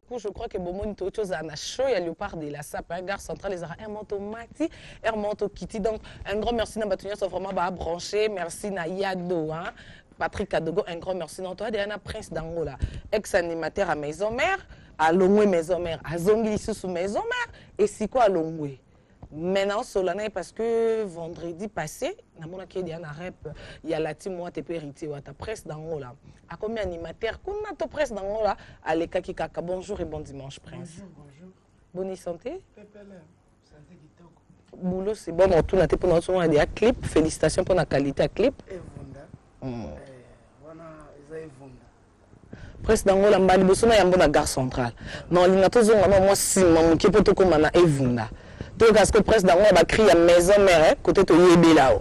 beaucoup. Je crois que Bomoni Tocho a chaud, il y a Léopard de la SAP, un gare central, les Hermonto Mati, Hermonto Kitty. Donc, un grand merci à Batunia, sont vraiment branché. Merci à Yado, hein. Patrick Kadogo, un grand merci à toi. Diana Prince d'Angola, ex-animateur à Maison Mère, à Longwe Maison Mère, à Zongi sous Maison Mère, et c'est quoi à Longwe? Maintenant, Solana, parce que vendredi passé, il y a la team moi t'es hérité ou ta presse d'Angola. À combien animateur qu'on a ta presse d'Angola à l'Eka Kaka. Bonjour et bon dimanche, Prince. Bonjour, bonjour. Bonne santé. Pépélé, santé kitoko. Boulot, c'est bon. On tourne pour notre son des clip. Félicitations pour la qualité à clip. Et Vunda. Wana Isaïe Vunda. Presse d'Angola, Mbali Bosona y a un bon gare centrale. Non, l'inato zonga moi si mon qui peut te commander et Vunda. Donc, est-ce que presse d'Angola va crier à maison mère côté de Yébé là-haut?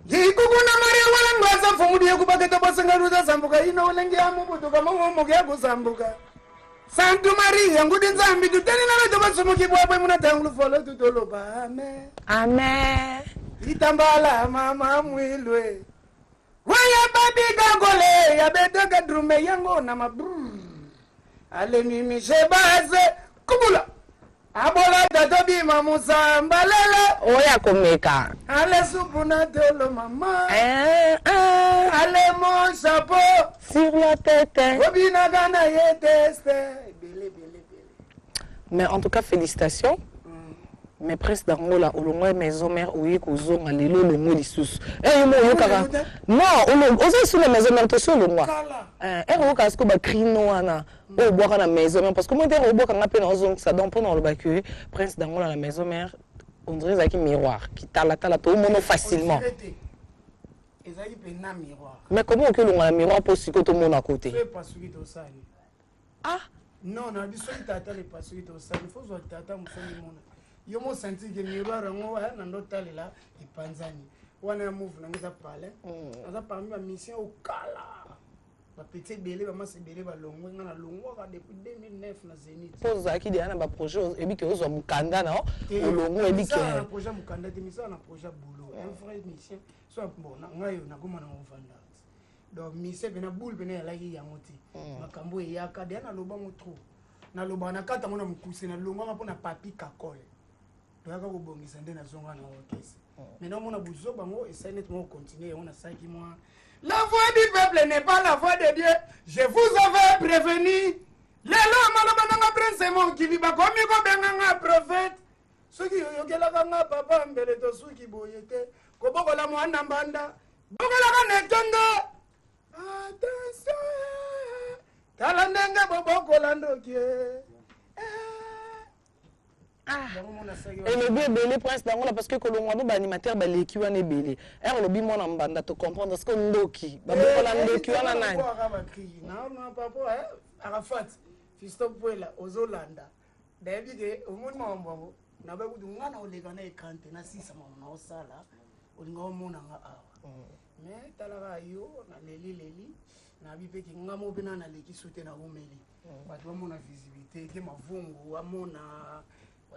Jikukuna Maria wala ngwaza fumudi yakubaka tabasanga ruza sambuka ino lengi ya mubutu kama ngomo ya kusambuka. Santu Maria ngudi nzambi tuteni na tabasumuki bwabwe muna tangulu folo tutolo ba amen. Amen. Itambala mama mwilwe. Waya babi gagole ya bedega drume yango na mabru. Ale mimi shebaze kubula. Abola tatobi mamusa mbalele. Oya komeka. Ale supuna telo mama. Ale mon chapeau. Sur la tête. Obina gana yeteste. Bele. Mais en tout cas, félicitations. Mais presque d'Angola, au loin maison mère, où il y a les lots, le mot des sous. Non, on sur la maison mère, tu sur le mois. Et on a ce qu'on a crié au bois à la maison mère, parce que moi, au bois, quand on a peine en zone, ça donne pas dans le bac, prince d'Angola, la maison mère, on dirait qu'il y a un miroir, qui t'a la tout le monde facilement. Mais comment on a un miroir pour ce que tout le monde à côté? Ah? Non, non, il faut que tu aies pas il faut que tu aies yo mo senti que miroir ngo na ndotali la ipanzani wana move na ngeza pale aza parmi ma mission au kala ba petit belé ba mase belé ba longwe ngana longwa ka depuis 2009 na Zenith pose aki de na ba projet et bi ke ozo mukanda na o longwe bi ke na projet mukanda te mission na projet boulot un vrai mission so bon na ngayo na kuma na ovanda donc mission bena boule bena la yi yangoti makambo ya ka de na loba mo trop na loba na kata mona mukuse na longwa mpona papi kakole. Maintenant on a besoin de continuer, on a 5 mois. La voix du peuple n'est pas la voix de Dieu. Je vous avais prévenu. Les lois malabana prince mon qui vit pas comme un prophète. Ceux qui ont la papa mbele to ceux qui boyete. Koboko la mwana mbanda. Boko la netonga. Attention. Talandenga boboko lando qui et le bien belé prince d'Angola parce que Kolongwano ba animateur ba leki wana belé. Er lobi mona mbanda to comprendre parce que ndoki ba bokola ndoki wana nani. Non papa Arafat Fiston Puela ozolanda. Dabi ke omoni mambo na ba kudu ngana olega na ekante na sisa mama na osala olinga omona nga awa. Mais talaka yo na leli na bipe ki ngamo bina na leki soute na omeli. Bato mona visibilité ke mavungu amona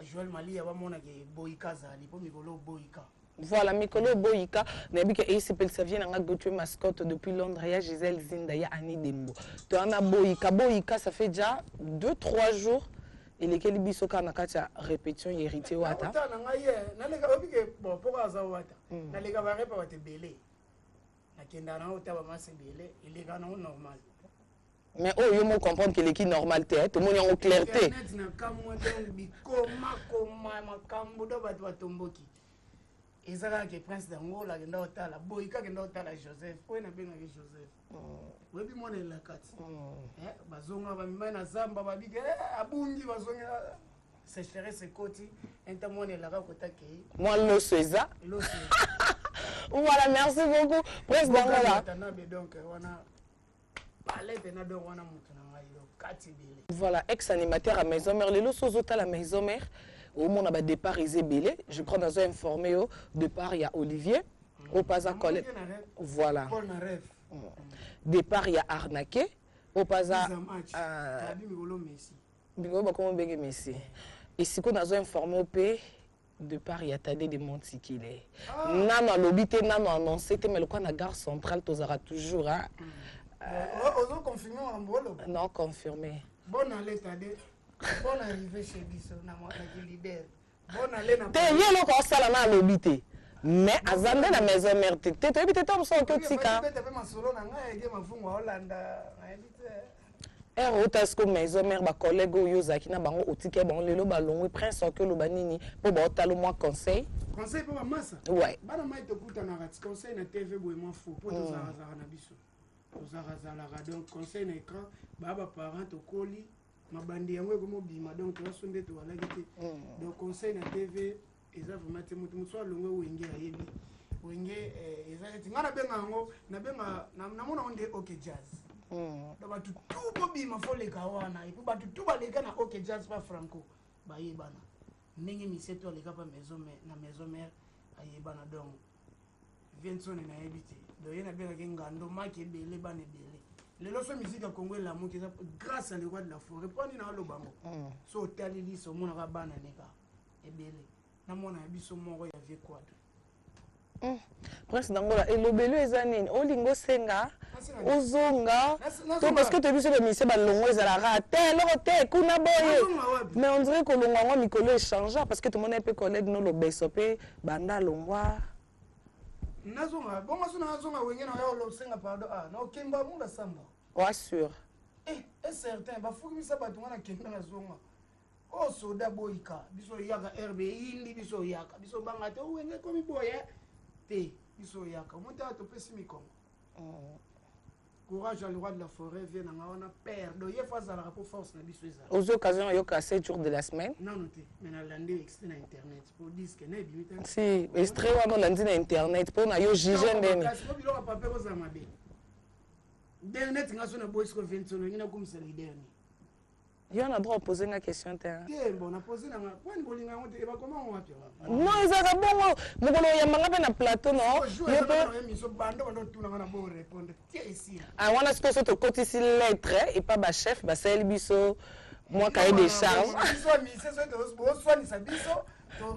Joël Mali a mon boïka zali pour Mikolo boïka. Voilà, Mikolo boïka. N'habite que ici ça vient en Gauthier mascotte depuis Londres. Il y a Gisèle Zinda, il y a Annie Dembo. Tu en as boïka, ça fait déjà 2-3 jours. Et lesquels bisoka na katia répétition hérité wata. Na lega obike bon pourquoi ça wata. Na lega va repa wate belé. Na kenda na ota ba mase belé, il est gana normal. Mais oh, je me comprendre que l'équipe normale tout le monde est en clarté. Ezala ke prince d'Angola kenda otala boyika kenda otala Joseph po na benga Joseph webi mona la kati bazonga ba mimana zamba babike abungi bazonga sécheresse koti entamone la kota ke moi lo César voilà merci beaucoup prince d'Angola donc wana voilà, ex-animateur à Maison Mère. Les lots à la Maison Mère. Au moment où départ, Isabelle. Je crois dans un informé au départ, il y a Olivier. Au pas à Colette. Voilà. Départ, il y a Arnaqué. Au pas à. Bingo, comment béguer Messi. Et si on a un informé au P. Départ, il y a Tadé de Montikile. Nano l'obité, nano annoncé, mais le coin de la gare centrale, tu auras toujours. Confirmé en bolo? Non, confirmé. Bonne allée, Tade. Bonne arrivée chez Bisso, na leader. Bonne allée, na. T'es yé le corps ça la lobité. Mais azande na maison mère te te habite tom so que tika. Rotasco maison mère ba collègue oyo zaki na bango otike bango lelo ba longwe prince que lo banini po ba otalo moi conseil. Conseil pour massa. Ouais. Bana mai to kuta na rat conseil na TV boyement fou po to za na biso. To za la donc conseil na écran ba parent to koli mabandi yango ko mobima donc to sonde to wala gite. Donc conseil na TV eza vraiment te mutu mutu alongwe wenge ayebi. Wenge eza tingana benga ngo na benga na mona onde OK jazz. Donc batu tout bobima fo le kawana et puis batu tout baleka na OK jazz pas franco ba yebana. Ndenge miseto aleka pa maison mère ayebana donc Vincent na yebite donc yena bela ngando maki ebele bana ebele lelo so musique ya Congo la muki grâce à le roi de la forêt poni na lo bango so talili so mona ka bana neka ebele na mona biso moko ya vie quadre Prince Dangola elobelo ezanini olingo senga ozonga to parce que tu biso le mise ba longo ezala raté loko te kuna boye mais on dirait que longo ngo mikolo échangeant parce que tout le monde peut collègue no lo besope banda longwa nazonga bon nazonga wenge na yo lo senga pardon no kemba munda samba wa sûr est certain ba fuki bisa batunga na kemba nazonga o soda boyika biso yaka RB indi biso yaka biso banga te wenge komi boye te biso yaka monta to pesi mikongo courage à le roi de la forêt vient na père do ye fois la pour force na biso ezala aux occasions yo ka 7 jours de la semaine non te mais na lande extrait na internet pour dire que na bimita si extrait wa landi na internet pour na yo juger ndeni parce que biloko papier ko za mabe internet ngaso na boys ko 20 no ngina kumisa leader ni yo na droit poser une question te bon na poser na kwani bolinga ngote ba comment on va non ezaka bongo mokolo yambanga pe na plateau non yo pe miso bando bando tuna na bo répondre tie ici wana siko so to kotisi lettre et pas ba chef ba sel biso moi cahier des charges biso mi c'est ça to bo swani sa biso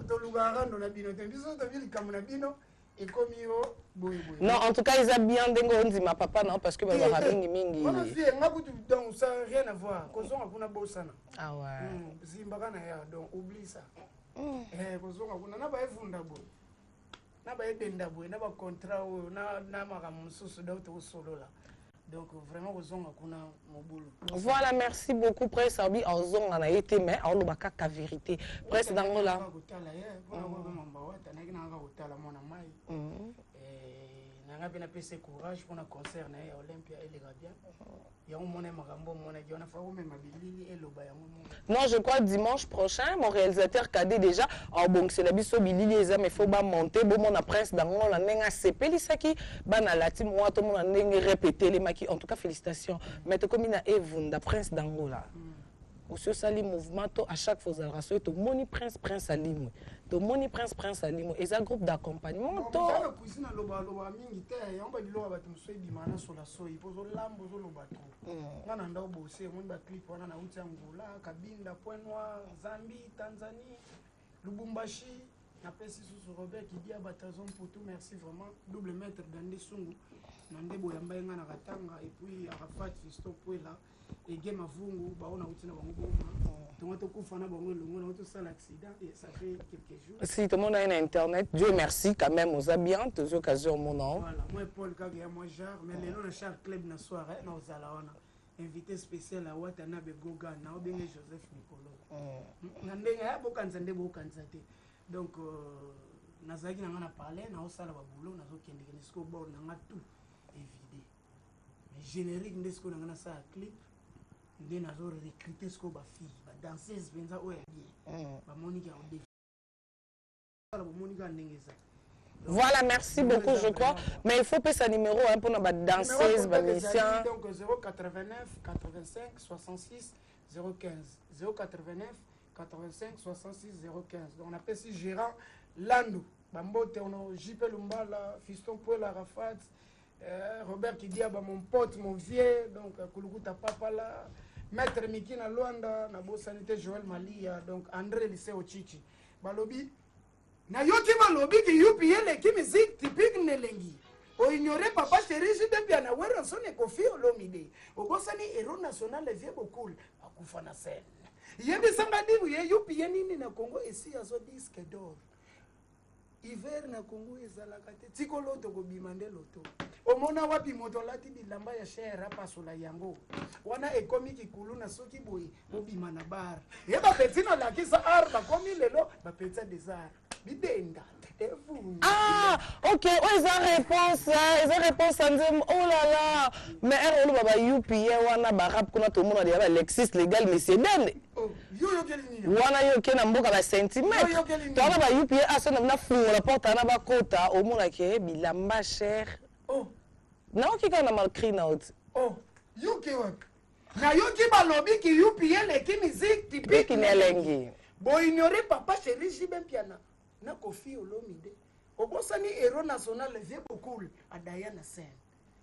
to lugara ndo na bino te biso to bili kamuna bino et comme yo boy non en tout cas ils a bien dengo on dit ma papa non parce que ba ba mingi on a fait ngabutu donc ça rien à voir kozonga kuna bosana ah ouais zimbaka na ya donc oublie ça kozonga kuna na ba evunda boy na ba edenda boy na ba contrat na makamu mususu donc to solola donc vraiment kozonga kuna mobulu voilà merci beaucoup Prince Abi ozonga na été mais on lo bakaka vérité Prince Dangola nanga pena pese courage pour na concert na Olympia et les bien ya on mona makambo mona ki on a fa ko mema bilili eloba ya momo non je crois dimanche prochain mon réalisateur cadet déjà en bon c'est la biso bilili eza mais faut ba monter bon mon Prince Dangola nenga sepelisaki bana lati moi to mon ndenge répéter les maki en tout cas félicitations mais to comme na evunda Prince Dangola au sali mouvement to à chaque fois rassure to moni Prince Alimwe to moni Prince Alimwe et un groupe d'accompagnement to kusina loba mingi te ya on ba diloba batu msoyi bimana sola soyi pozo lambo zo loba trop ngana ndao bose mon ba clip wana na uti Angola Kabinda Point Noir Zambie Tanzanie Lubumbashi na pesi sous Robert qui dit à Batazon pour tout merci vraiment double maître Dande Sungu nande boyamba ngana katanga et puis Arafat Fiston Puela et game avungu baona utina bango boma tomato kufana bango longo na to sala accident et ça fait quelques jours si tout le monde a un internet Dieu merci quand même aux habillants aux occasions mon nom voilà moi Paul Kagia moi Jar mais les non Char Club na soirée na ozala wana invité spécial à Watanabe Goga na obenge Joseph Nicolo na ndenge ya bokanza nde bokanza te donc nazaki na ngana parler na osala ba boulot na zo kende kesko bord na nga tout évidé mais générique ndesko na ngana ça clip nde nazo recruter ce ko ba fille ba danseuse benza oya bien ba Monica au défi ba Monica ndengeza voilà merci beaucoup je crois mais il faut payer sa numéro hein pour na danseuse ba musicien donc 089 85 66 015 089 85 66 015 donc on appelle si gérant Lando Bambote on JP Lumbala Fiston Puela Rafat Robert Kidiaba mon pote mon vieux donc Kulukuta Papa là Maître Mikina Luanda na bo sanité Joël Malia donc André Lycée Ochichi balobi na yoti balobi ki UPL ki musique typique nelengi ignoré papa chéri jibe na wera sone Kofi Olomide obosani héros national vie beaucoup akufa na scène yebi sanga dibu ye yupi ye nini na Congo esi azo disque d'or hiver na Congo ezalaka te tikolo to kobimande loto omona wapi moto lati bilamba ya shera pasola yango wana ekomi kikulu na soki boye obima na bar ye ba petino la kisa ar ba komi lelo ba petsa des arts bidenda ah, ok, eza réponse à nzembo. Oh là là, mais elle on baba yupi wana ba rap kuna to mona dia Lexis légal mais c'est dende. Wana yo ke na mboka ba centimètre. To na ba yupi aso na fungola porta na ba kota o mona ke bilamba cher. Oh. Na o ki ka na malcri na out. Oh, yuki wa. Na yuki ba lobby ki yupi le ki musique typique nelengi. Bo ignorer papa chéri jibe piana. Na Kofi Olomide obosani héros national vie beaucoup a Diana Sen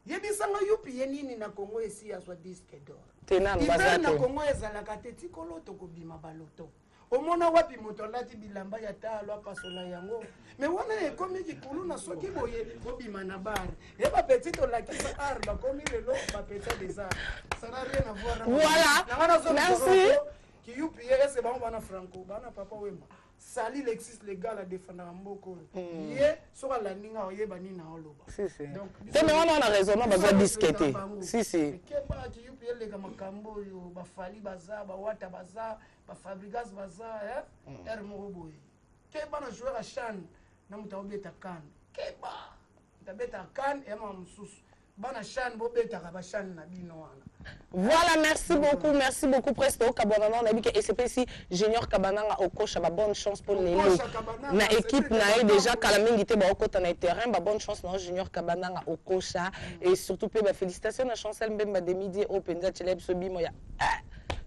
yebisanga yupi yenini na Congo esi ya swa disque d'or tenana bazate na Congo ezalaka te tikolo to kobima baloto omona wapi moto lati bilamba ya talo apasola yango me wana ekomi kikulu na soki boye obima na bar yeba petit to la kisa ar ba komi lelo ba petit des arts ça n'a rien à voir voilà merci ki yupi ese ba bana franco bana papa wema Sali Lexis légal à défendre un mot. Yé, sur la ligne, yé bani na oloba. Si si. Donc, c'est mais on a raison, on va discuter. Si si. Keba ki yupi les gamakambo yo, ba fali baza, ba wata baza, ba fabrigas baza, moroboy. Keba na joueur à chan, na muta obeta kan. Keba, tabeta kan et ma msusu. Bana chan bobeta ka ba chan na bino wana. Voilà, merci beaucoup Presto Kabana on a dit que SPC Junior Kabananga au coach ba bonne chance pour les loups. Na équipe na déjà Kalamingi te ba okota na terrain ba bonne chance na Junior Kabananga au coach et surtout pe ba félicitations à Chancel Mbemba de midi au Penza Cheleb Sobimo ya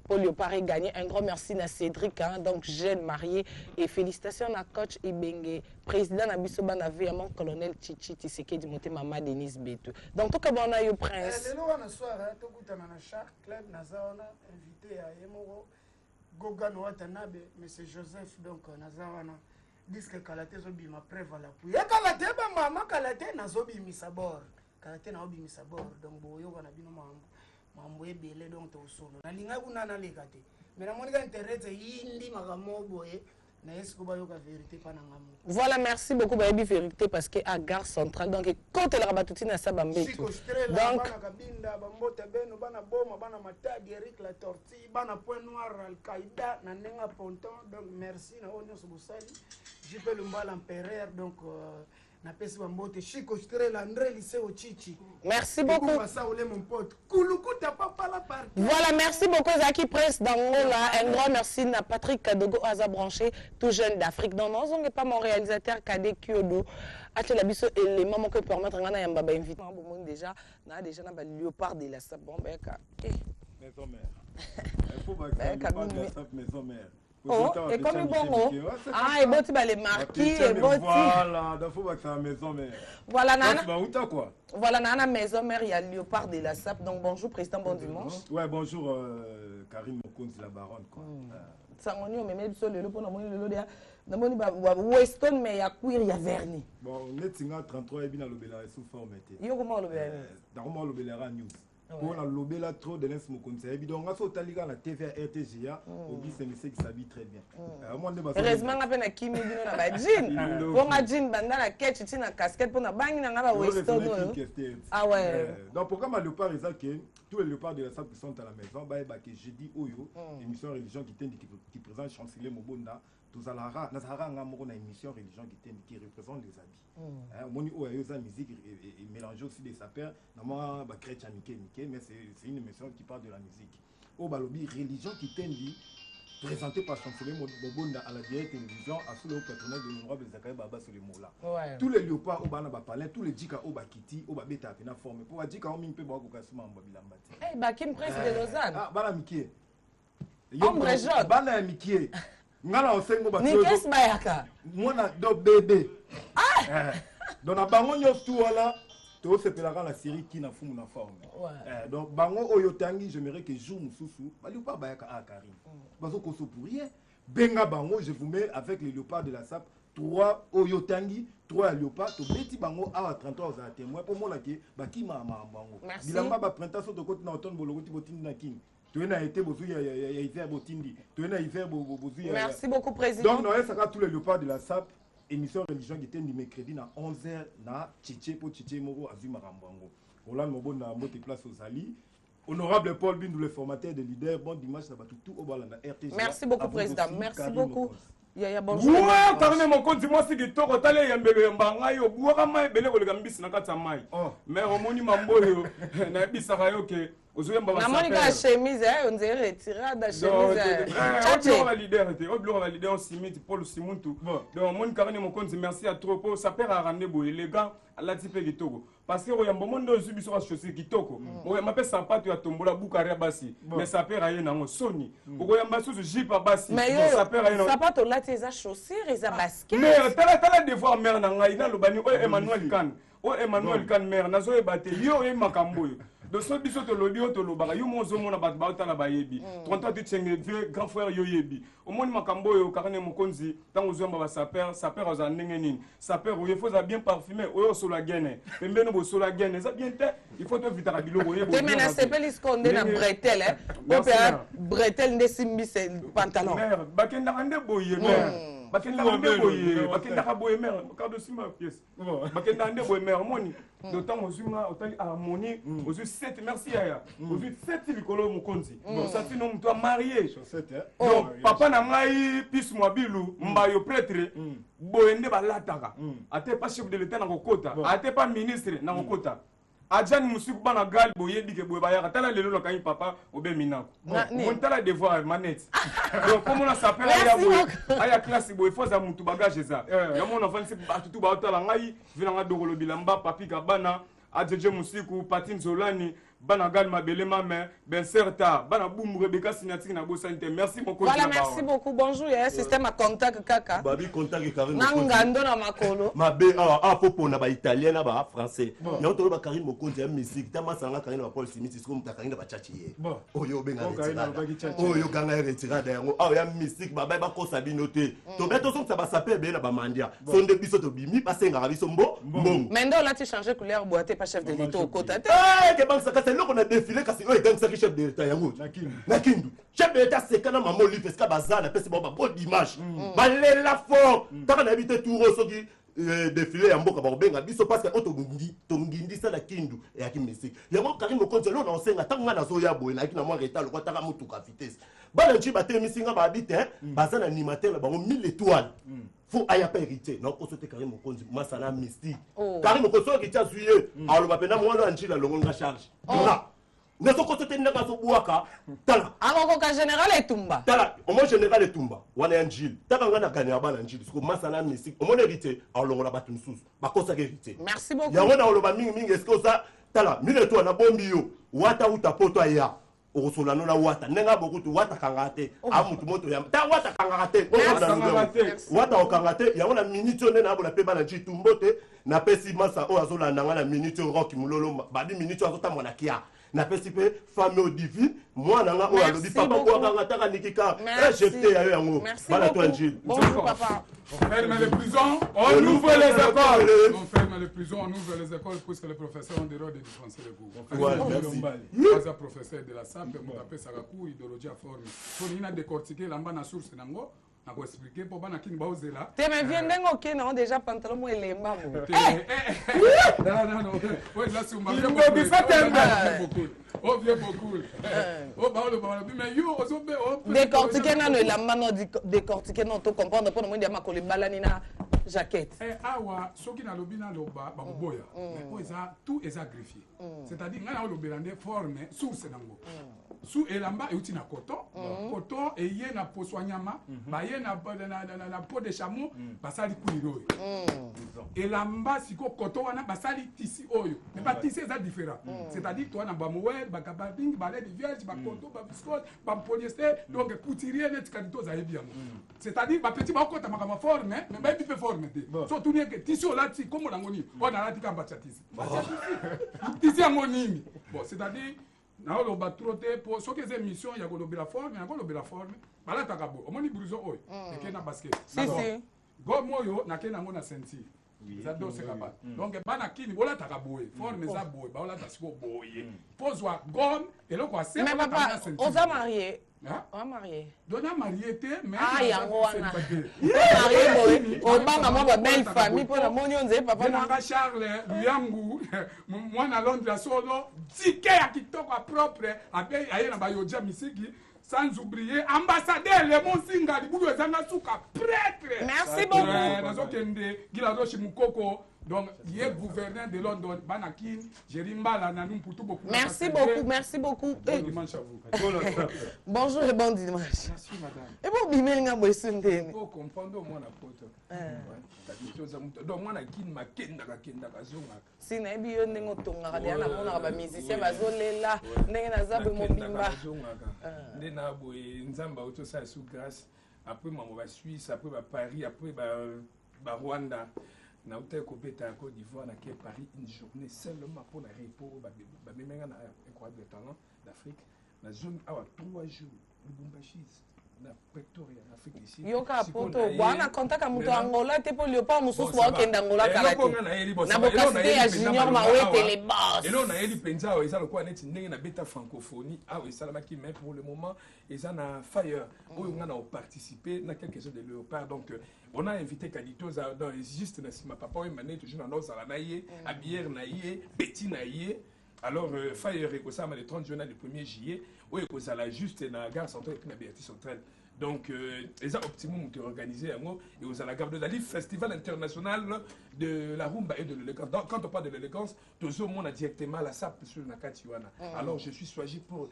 Paul Léopard gagné. Un grand merci à Cédric, hein, donc jeune marié. Et félicitations à coach Ibenge, président Nabisoba Navé, mon colonel Chichi Tshisekedi Moté Mama Denise Beto. Donc, tout comme on a eu prince. Le soir, tout le monde a Shark Club, Nazawana, invité à Yemoro, Gogan Watanabe, M. Joseph, donc Nazawana, disque Kalate Zobi, ma preuve à l'appui. Et Kalate, maman Kalate, Nazobi Misabor. Kalate Naobi Misabor, donc Boyo, Wanabino Mambo. Mamboye belé donc to solo na linga kuna na lekate mais na monika internet yindi makamo boye na esko ba yoka vérité pa na ngamu. Voilà, merci beaucoup ba yebi vérité parce que à gare centrale donc quand elle rabatouti na sabambeto donc kabinda bambota beno bana boma bana matadi Eric la tortille bana point noir al Qaïda na nenga ponton donc merci na onyo sobosali JP Lumbala empereur donc merci beaucoup. Voilà, merci beaucoup Zaki Presse d'Angola. Un grand merci à Patrick Kadogo Aza branché, tout jeune d'Afrique. Non, non, on n'est pas mon réalisateur Kade Kyodo. Ache la biso élément que permettre ngana yamba ba invité déjà na déjà na ba léopard de la sabon beka. Maison mère. Il faut pas maison mère. Oh, et comme il bon, ah, et bon, tu vas les marquer, et bon, voilà, il faut que ça maison mère. Voilà, Nana. Quoi. Voilà, Nana, maison mère, il y a Léopard de la SAP. Donc, bonjour, président, bon dimanche. Ouais, bonjour, Karine Mokonzi, la baronne, quoi. Ça, on y est, mais même sur le lot, on a Weston, mais il y a cuir, il y a vernis. Bon, Netsinga 33 est bien à l'obéla sous forme. Il y a comment l'obéla? Dans l'obéla news. On a l'obéla trop de l'ins Mokonzi. Évidemment, on a sauté la TVA RTGA, au bis c'est monsieur qui s'habille très bien. Heureusement, on a peine à Kimi, on a jean. On a jean, banda la quête, tu as casquette pour na bang, on a Weston. Ah ouais. Donc, pourquoi le léopard est que tous les léopards de la salle qui sont à la maison, bah, que jeudi, Oyo, émission religion qui présente chancelier Mobonda. Nazara a une émission religion qui représente les habits. Moni Oyo musique et mélange aussi des sapeurs. Normalement, chrétien mais c'est une émission qui parle de la musique. Au balobi religion qui dit présenté par chancelier Mobonda à la vieille télévision à sous le patronat de l'honorable Zakaï Baba sur les mots là. Tous les léopards au bana palais, tous les djika au bakiti au babeta à peine formé. Pour djika au mimpe bois kokasuma mbabilambati. Eh Bakim Prince de Lausanne. Ah bana Mickey. Ombre jaune. Bana Mickey. Ngala osengo ba Nikes bayaka. Mwana do bébé. Ah. Donc na bango nyostu wala to sepelaka la série qui na fumu na forme. Donc bango oyo tangi j'aimerais que jour mususu bali pas bayaka a Karim. Bazo koso pour rien. Benga bango je vous mets avec les léopards de la SAP 3 oyo tangi 3 ya Léopard to beti bango awa 33 aux témoins pour mona ke bakima bango bilamba ba printemps so to côté na automne boloko ti botindi na king to na été bozu ya hiver botindi to na hiver bozu ya. Merci beaucoup président. Donc non ça tous les Léopards de la SAP émission religion qui était du mercredi na 11h na Tchétché po Tchétché moko azuma rambango Roland Mobo na mbote place aux Ali. Honorable Paul Bindou, le formateur de leader, bon dimanche, ça va tout au bas de la RTG. Merci beaucoup, président. Merci beaucoup. Yaya, bonjour. Ouais, carnet mon compte, dis-moi si tu as talé yambele mbanga yo, buara mai bele ko le gambis na kata mai. Mais au moni mambo yo, na bisaka yo ke ozo yamba ba. Na moni ka chemise on dirait retirade da chemise. On va leader était, on va leader Simiti Paul Simuntu. Donc mon carnet mon compte, merci à trop pour ça perd à rendre boy les gars la type kitoko. Parce que oyamba mondo zubi so chaussée kitoko. Mo yamba sapato ya tombola bukari basi. Mais ça perd rien na soni. Oyamba so jipa basi. Ça perd rien. Sapato là tes chaussures et za basket. Mais t'as devoir mère na ngai na lobani o Emmanuel Kan. O Emmanuel Kan mère na zo ebate yo e makambo yo. De ce biso to lobi o to lobaka yo mozo mona bat ba ta na bayebi. 33 tu tchenge vieux grand frère yo yebi. Au moni makambo yo karane mokonzi tango zo mba saper oza ndenge nini. Saper o faut ça bien parfumé o so la gene. Pembe no bo so la gene ça bien te il faut te vitara biloko yebo. Te mena sepeli skonde na bretel hein. Opéra bretel ndesimbi c'est pantalon. Mère bakenda ande boye mère. Bakenda ande boye, bakenda ka boye mère, carte de sima pièce. Bakenda ande boye mère moni. D'autant ozuma otali harmonie, ozu 7 merci yaya. Ozu 7 likolo mokonzi. Ça fait non toi marié. Donc papa na ngai pis moi bilu, mbayo prêtre, boyende balataka. Ate pas chef de l'état na kokota, ate pas ministre na kokota. Adjani musiku bana gal boyebi ke boye bayaka tala lelo lokanyi papa obe minako. Mon tala devoir manette. Donc comme on a s'appelle aya classe boye faut za mutu bagage za. Ya mon enfant c'est tout ba tala ngai vinanga dogolo bilamba papi ka bana adjeje musiku patine zolani bana gal mabele mame ben certa bana boum Rebecca signature na bosante merci mon coach. Voilà merci beaucoup bonjour il y a un système à contact kaka. Babi contact Karine. Nangando na makolo. Mabe popo na ba italien na ba français. Na to ba Karine mokonzi ya musique tama sanga Karine ba Paul Simiti siko mutakarine ba chachiye. Oyo benga retirada. Oyo ganga retirada yango. Ya musique ba ba ko sabinote. To beto so ba sape be na ba mandia. Sonde biso to bimi pasenga biso mbo. Mendo là tu changer couleur boité pas chef de l'État au côté. Que banque ça c'est là qu'on a défilé kasi o gang ça chef de l'État yango. Na kindu. Chef de l'État c'est kana mamo li feska bazana pesi ba bonne image. Balela fort. Taka na habiter tout soki défilé ya mboka ba benga biso parce que tongindi ça la kindu et aki musique. Yango Karim Mokonzi lo na osenga tanga na zo ya boye na kina mwa retard ko taka mutuka vitesse. Bala nchi ba temisinga ba habiter bazana animateur ba 1000 étoiles. Faut aya pas hériter non ko sote Karim Mokonzi masala mystique. Karim Mokonzi so ki tia suye alo ba pena mwana nchi la longo nga charge. Voilà. Neso ko sote ndanga so buaka tala. Angoko ka général Etumba. Tala, au moins général Etumba, wana Angile. Tala ngana gagner bala Angile, parce que masala mystique, au moins hérité, alors on a battu sous. Ba ko sa hérité. Merci beaucoup. Ya wana oloba mingi est-ce que ça tala, mine to na bombi yo, wata uta poto ya. Osola no na wata, nenga bokutu wata kangate, amutu moto ya. Ta wata kangate, wata okangate, ya wana minute ne na bola pe bala Angile tumbote, na pesi masa o azola nanga na minute rock mulolo, ba di minute azota mwana kia. Na pesipe famille divine moi nanga o alobi papa ko kanga taka nikika jeté ya yango bala to Angile. Bonjour papa. On ferme les prisons, on ouvre les écoles. On ferme les prisons, on ouvre les écoles puisque les professeurs ont des droits de dispenser les cours. Voilà, merci. Trois professeurs de la SAP, on appelle ça la cour idéologie à forme. Pour nous décortiquer l'amba na source nango. Na ko expliquer pour bana king bauzela. Te me vient ndengo ke na déjà pantalon mo elemba mo. Non. Ouais là c'est un peu ça beaucoup. Oh bien beaucoup. Oh ba le ba mais yo ozobe décortiquer na no elamba no décortiquer no to comprendre pour mo ndia makole balani na jaquette. Awa soki na lobi na loba ba boya. Mais ça tout est greffié. C'est-à-dire ngana lobelande forme source nango. Sous elamba et outil na coton, coton et yé na po soignama, ba yé na peau de chameau, basali kuiro. Elamba siko coton wana basali tissu oyo. Mais pas tissu ça différent. C'est-à-dire toi na ba moelle, ba kababing, ba lait de vierge, ba coton, ba viscose, ba polyester, donc couturier net kadito za yebi yango. C'est-à-dire ba petit ba kota makama forme, mais ba bi forme te. So tout que tissu là ti comme ngoni, on a lati kamba tissu. Tissu ngoni. Bon, c'est-à-dire na olo ba troté pour so que ces émissions ya ko lobela forme ya ko lobela forme bala takabo omoni bruzo oy et que na basket si gomme oyo nakenda yango na ceinture eza dose kaba donc bana kini bolataka boye forme eza boye baolata siko boye po zwa gomme eloko ase mais papa oza marié on marié dona marié te mais yango wana marié boye obanga mwa ba belle famille po na moni onze papa nanga Charles Luyangu mwana Londres solo tike ya kitoko propre abe aye na bayoja misiki sans oublier ambassadeur le Monsinga libulu ezanga suka prêtre merci beaucoup nazokende gilado Shimukoko donc il est gouverneur de London Banakin Jerimbala Nanou Poutou beaucoup merci beaucoup bon dimanche à vous bonjour et bon dimanche merci madame et bon bimelinga boisundene faut comprendre moi na poto donc moi na kin makenda zonga sina ebi yo ndenge otongaka deya namonaka bamusicien bazolela ndenge naza boye mobimba nde na boye nzambe autosala sous grâce après mamo Suisse après Paris après Rwanda na hôtel Kobeta à Côte d'Ivoire na Paris une journée seulement pour la repos bamemenga na incroyable talent d'Afrique na zone awa 3 jours Lubumbashi na Pretoria en Afrique ici yoka poto bwana kontaka muto Angola te po Léopard mususu wa kenda Angola kala na bokasite ya Junior Mawete les boss et là on a eli penza eza lokwa neti ndenge na beta francophonie awa esalamaki mais pour le moment eza na fire oyo nga na participer na quelques heures de Léopard donc on a invité Kaditoz dans juste na sima papa oyo mané toujours na nozala na ye à bière na ye petit na ye alors fire ekosama le 30 juin le 1er juillet oyo ekozala juste na gare centrale et na Béatrice centrale donc les optimum ont organisé et aux la garde de festival international de la rumba et de l'élégance. Quand on parle de l'élégance, tout le monde a directement la sape sur la Katiwana. Alors je suis choisi pour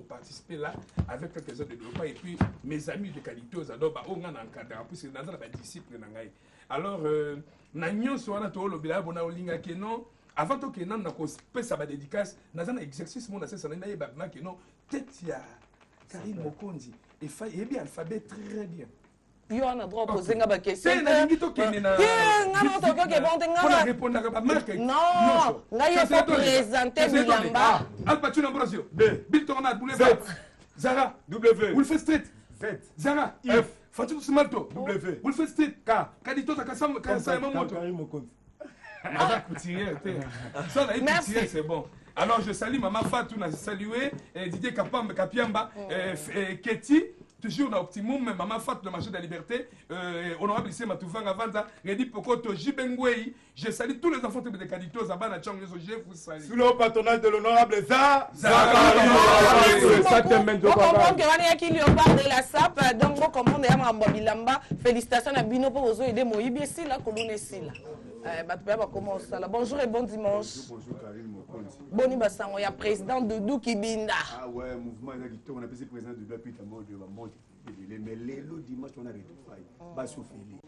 participer là avec quelques-uns de repas et puis mes amis de Kalito Zado on a encadré en plus c'est dans la discipline nangai. Alors nagnon soana to lobila bona olinga ke non avant que non na ko pesa ba dédicace na un exercice mon assez ça na yeba que non tête ya Karim Mokonzi et fait bien alphabet très bien. Yo on a droit de poser une question. C'est na ngito kenena. On répondre à ma marque. Non, là il faut présenter Bilamba. Al Pacino Ambrosio. B. Bill Tornade Boulevard. Zara W. Wolf Street. Z. Zara F. Fatou Smalto. W. Wolf Street. K. Kadito Takasam Moto. Karim Mokonzi. Ça là il c'est bon. Alors je salue Maman Fatou, je salue Didier Kapamba, Kapiamba, Keti, toujours dans Optimum, Maman Fatou, le marché de la liberté, honorable ici Matouvanga Vanda, Redi Pokoto, Jibengwei, je salue tous les enfants de Kadito, Zabana Chang, je vous salue. Sous le patronage de l'honorable Zara. Vous comprenez que y a Léopard de la SAP, donc vous comprenez que Bilamba, félicitations à Bino pour vous aider Moïbi ici, là, Colonne ici, là. Bonjour et bon dimanche. Bonjour Karim Mokonzi. Boni Basango, il y a président de Douki Binda. Ah ouais, mouvement on a appelé président de Bapita Mode mais les dimanche on a retrouvé ba souffler.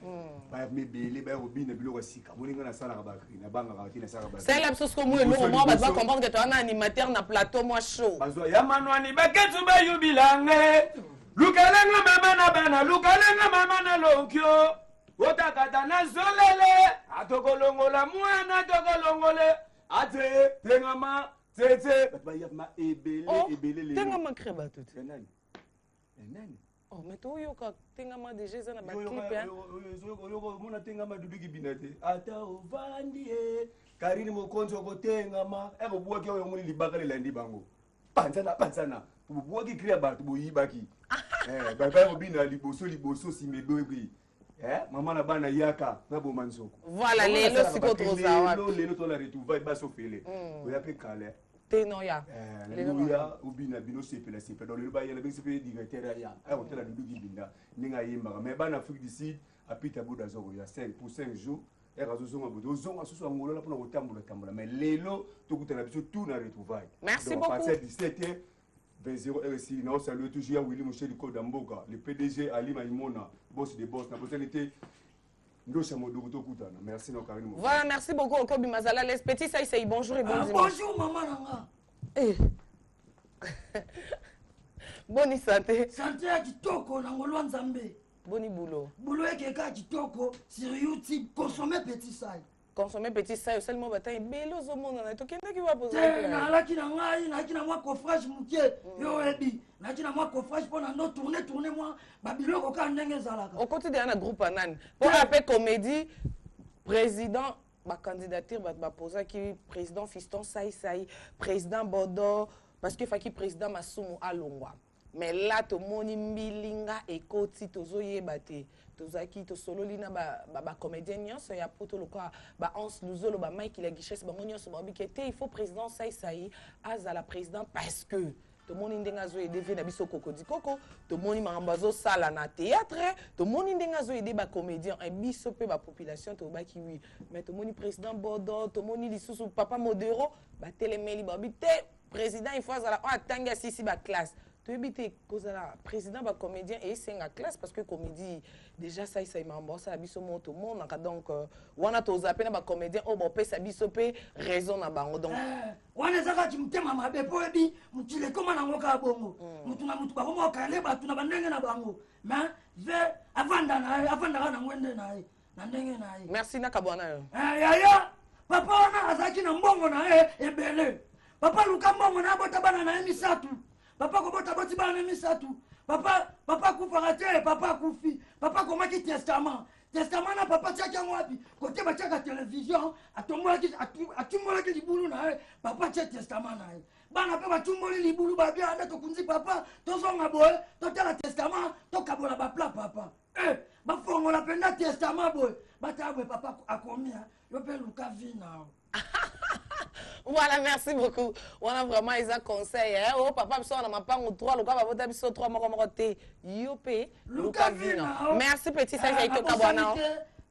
Ba me belé ba obine bilo wasika. Moninga na sala kabakri na banga ka tina sala kabakri. C'est la chose que moi le moment va comprendre que tu es un animateur na plateau moi chaud. Bazo ya manwani baketu ba yubilange. Lukalenga mama na bana, lukalenga mama na lokyo. Otakata na zolele atokolongola mwana tokolongole ate tengama tete ba ya ma ebele ebele tengama kreba tout nani nani oh mais to yo ka tengama déjà za na ba clip hein yo mona tengama dubiki binate ata ovandi Karim Mokonzi ko tengama eko buwaki yo moni libakale landi bango panzana buwaki kriya bato boyibaki ba obina liboso simebwe maman na bana yaka na bomanzoko voilà lelo siko troza wapi lelo to la retrouver ba sofele oya pe kale tenoya lelo ya ubina bino sepela dans le ba yela be sepela directeur ya hotel la Dudu Binda ninga yimba mais bana Afrique du Sud apita boda zoro ya 5 pour 5 jours et razozonga bodo zonga susu ngolola pona kotambola mais lelo to kutana biso tout na retrouver merci beaucoup à partir de 17h 20 RSI, nous saluons toujours Willy Michel Kodamboka, le PDG Ali Maïmona, boss de boss, merci Karim. Voilà, merci beaucoup au Kobi Mazala. Les petits, ça y bonjour et bon dimanche. Bonjour maman Nanga. Eh. Boni santé. Santé à Kitoko, Nangolo Nzambe. Boni boulot. Boulot et Keka Kitoko sur YouTube, consommez petit saï. consommer petit ça seulement bataille belo zo mona na to kenda ki wa poser na laki na ngai na ki na moi coffrage mutie yo ebi na ki na moi coffrage pour na no tourner moi ba biloko ka ndenge zalaka au quotidien na groupe anani pour appeler comédie président ba candidature ba poser ki président Fiston Sai président Bodo parce que faki président Masumu Alongwa mais là to moni mbilinga ekoti tozoyeba te tozaki to solo lina ba comédien nyonso ya poto lokwa ba Hans Luzolo ba Mike la Guichesse ba nyonso ba bikete il faut président Sai azala président parce que to moni ndenga zo aider na biso kokodi koko to moni mambazo sala na théâtre to moni ndenga zo aider ba comédien et biso pe ba population to ba ki oui mais to moni président Bodo to moni lisusu papa Modero ba telemeli ba bité président il faut azala atanga sisi ba classe tu éviter cause la président ba comédien et c'est en classe parce que comédie déjà ça il m'a embossé à biso moto monde donc wana to zapena ba comédien o bo pesa biso pe raison na bango donc wana zaka timtema mabe po ebi mutile koma na ngoka bongo mutuna mutu ba komo kale ba tuna bandenge na bango mais ve avanda na ngwende na ndenge na merci na kabwana yo ya papa wana azaki na mbongo na ebele papa luka mbongo na bota bana na emisatu papa kobota boti bana misatu papa kufa te papa kufi papa komaki testament na papa tiaka ngwapi kote batiaka télévision atumbolaki libulu na papa tia testament na bana pe batumboli libulu babia anda tokunzi papa tozonga boye totala testament tokabola bapla papa bafongola penda testament boye batabwe papa akomia yo pe luka vina. Voilà, merci beaucoup. On a vraiment eu un conseil. Oh, papa, on a pas 3, le gars va voter 3 moroté. Yopé, Luca Vino. Merci, petit, ça a été Kabwana.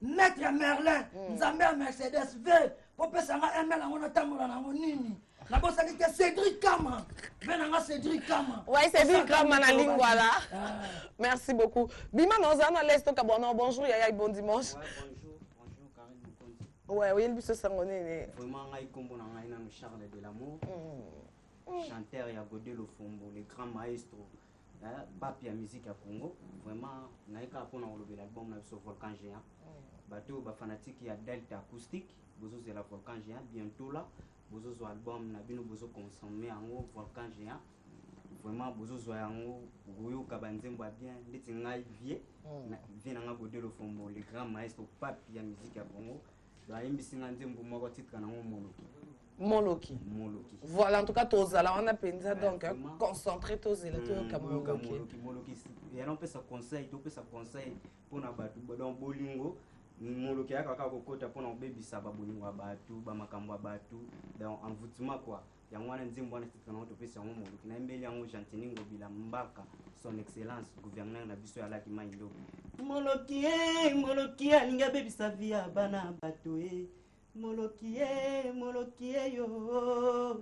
Maître Merlin, Zambé Mercedes V, pour que ça m'a aimé la monotambola na monini. La bosse a dit que Cédric Kama. Venanga Cédric Kama. Oui, Cédric Kama na lingua là. Merci beaucoup. Bima, nous allons l'Est au Kabwana. Bonjour, Yaya, bon dimanche. Ouais, oui, il se sangoné. Vraiment, ngai kombo na ngai na Charles de l'amour. Chanteur ya Godé Lofombo, le grand maestro. Bapi ya musique ya Congo. Vraiment, naika pona olobe l'album na so Volcan Géant. Bato ba fanatique ya Delta acoustique, bozo c'est la Volcan Géant bientôt là. Bozo zo album na bino bozo consommer en Volcan Géant. Vraiment bozo zo yango goyo kabanzembo bien ndeti ngai vie. Vie na nga Godé Lofombo, le grand maestro bapi ya musique ya Congo. Moloki. Voilà, en tout cas, tous là, on a pensé donc concentrer tous là, tout comme Moloki. Et on peut se conseil, pour na batu dans bolingo. Moloki a kaka kokota pour na baby saba bolingo batu, ba makambo batu, dans envoûtement quoi. Ya mwana nzimbo na titre na to pesa ngo Moloki. Na mbeli yango Chantiningo bila mbaka. Son excellence gouverneur na biso ya laki maindo. Moloki alinga baby savia bana bato Moloki yo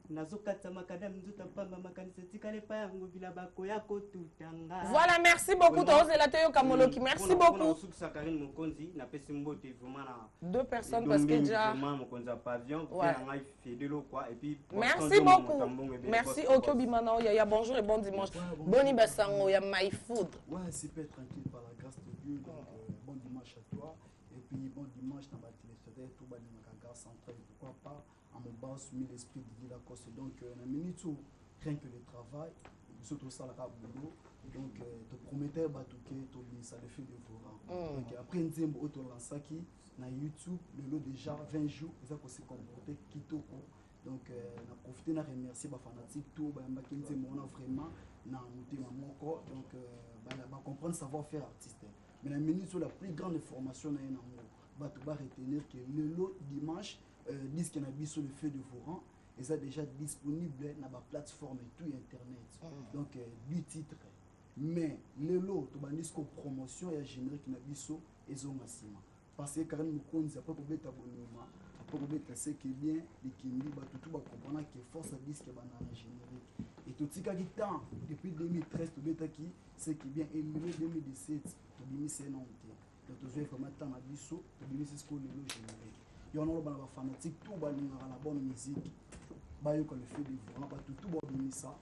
nazokata makadam nzuta pamba makanisa tikale pa yango bila bako ya kotutanga. Voilà, merci beaucoup Toze la Toyo Kamoloki. Merci beaucoup. Karine Mokonzi na pesi mbote vraiment na deux personnes parce que déjà vraiment Mokonzi pavillon ngai fedelo quoi et puis merci beaucoup. Merci Okyo Bimana Yaya, bonjour et bon dimanche. Boni Basango ya My Food. Ouais, super tranquille par la grâce de Dieu. Donc bon dimanche à toi et puis bon dimanche dans ma téléspectateur tout bas dans la gare centrale, pourquoi pas à mon bas soumis l'esprit de la coste. Donc on a mis tout rien que le travail surtout ça la boulot. Donc te promettais batouké to ça le fait de voir. Donc après nzembo auto lansaki na YouTube le lot déjà 20 jours ils ont se comporté kitoko. Donc on a profité na remercier ba fanatique tout ba mbaki nzembo on a vraiment na mutima moko donc ba comprendre savoir faire artiste. Mais la minute sur la plus grande formation na yango bato ba retenir que le lot dimanche disque na biso le feu de Voran et ça déjà disponible na ba plateforme et tout internet. Donc du titre mais le lot to bandisco promotion ya générique na biso ezonga sima parce que Karen Mokonzi après ko beta bonuma après ko beta c'est que bien likindi ba tout ba comprendre que force disque ba na générique et tout tika ki temps depuis 2013 to beta ki c'est que bien et le 2017 to bimi c'est non donc to jouer vraiment temps na biso to bimi c'est ce que le lot générique yo on ba fanatique tout ba linga la bonne musique ba yo ko le fait de voir ba tout ba bimi ça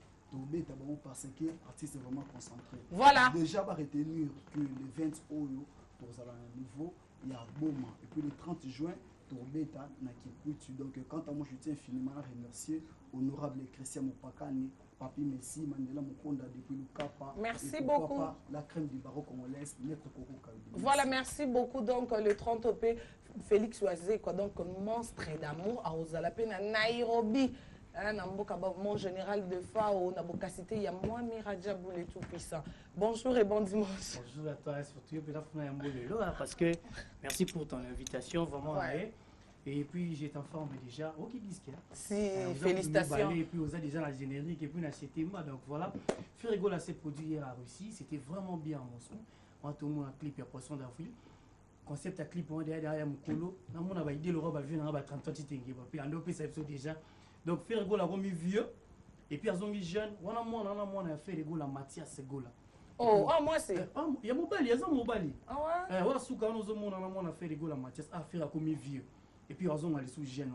parce que l'artiste est vraiment concentré. Voilà. Déjà, va retenir que le 20 Oyo, pour un nouveau, il y a Boma. Et puis le 30 juin, Tourbeta na Kikutu. Donc quant à moi, je tiens infiniment à remercier honorable Christian Mopakani, Papi Messi, Mandela Mukonda depuis le Kapa. Merci beaucoup. La crème du barreau congolaise, Maître Koko Kalbi. Voilà, merci beaucoup. Donc, le 30 OP, Félix Oazé, quoi, donc, monstre d'amour à Ozalapé, à Nairobi. Mon général de FAO, Nabokacité, il y a moi, Miradjabou, les tout-puissants. Bonjour et bon dimanche. Bonjour à toi, surtout, parce que merci pour ton invitation, vraiment. Ouais. Et puis, j'ai t'informe déjà, ok, disque. Si, félicitations. Et puis, vous avez déjà la générique, et puis, on a acheté moi. Donc, voilà. Ferrigo, là, s'est produit hier à Russie. C'était vraiment bien, mon son. On a tout le monde un clip, il y a Poisson d'Avril. Concept à clip, on est derrière mon colo. On a idée, le robe a vu, on a 30 ans, puis, on a fait ça déjà. Donc, Ferrigo l'a remis vieux. Et puis, ils ont mis jeune. On a fait Ferrigo, la Mathias Gola. Oh, moi c'est. Il y a Mobali, il y a Mobali. Ah ouais? On a fait Ferrigo, la Mathias, a fait la commis vieux. Et puis, ils ont allé sous jeune.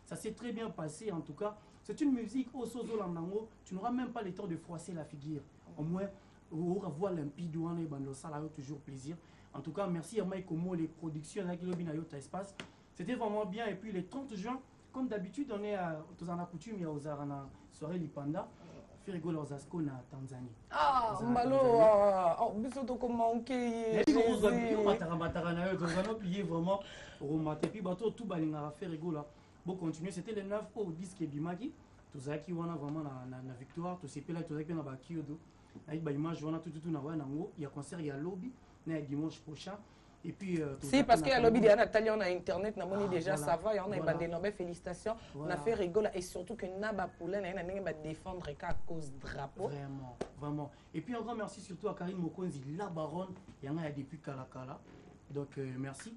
Ça s'est très bien passé, en tout cas. C'est une musique, au Sozo Landango, tu n'auras même pas le temps de froisser la figure. Au moins, on va voir limpide, ça a toujours plaisir. En tout cas, merci à Mike Omo, les productions, espace. C'était vraiment bien. Et puis, le 30 juin, comme d'habitude, on est à coutume, il y a aux soirée Lipanda. Ferrigo Lorzasco na Tanzanie. Ah, Mbalo, biso comment OK. Vraiment remonter puis bateau tout balinga Ferrigo là. Bon continuer, c'était le 9 au disque Bimaki. Tout ça qui wana vraiment na victoire, tout c'est là tout ça qui na ba Kyoto. Avec ba image wana tout na wana ngo, il y a concert il y a lobby na dimanche prochain. Et puis, si, parce qu'il y a lobby de Nathalie, on a internet, on a déjà ça va, on a des nobles félicitations, on a fait rigoler et surtout que Naba Poulain a défendre à cause drapeau. Vraiment, vraiment. Et puis un grand merci surtout à Karine Mokonzi, la baronne, il y en a depuis Kalakala. Donc merci.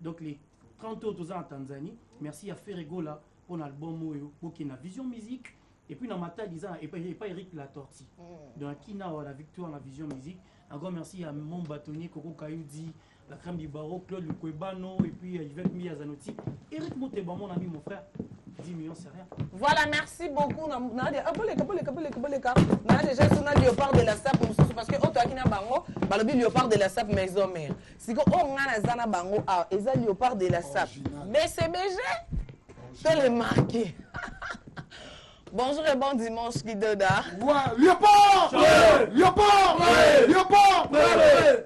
Donc les 30 autres en Tanzanie, merci à Ferrigola pour l'album Moyo, pour qu'il y ait une vision musique. Et puis dans ma tête, et pas Eric Latorti. Donc qui n'a la victoire la vision musique. Un grand merci à mon bâtonnier Koko Kayoudi. La crème du barreau, Claude Lukwebano, et puis Yvette Miyazanoti. Eric Moteba, mon ami, mon frère. 10 millions, c'est rien. Voilà, merci beaucoup. On a déjà un léopard de la SAP, parce que toi qui n'a bango, le léopard de la SAP maison mère. Si on a zana bango, ils ont léopard de la SAP. Mais c'est BG, c'est le marqué. Bonjour et bon dimanche, Guidoda. Ouais, Léopard! Léopard! Léopard!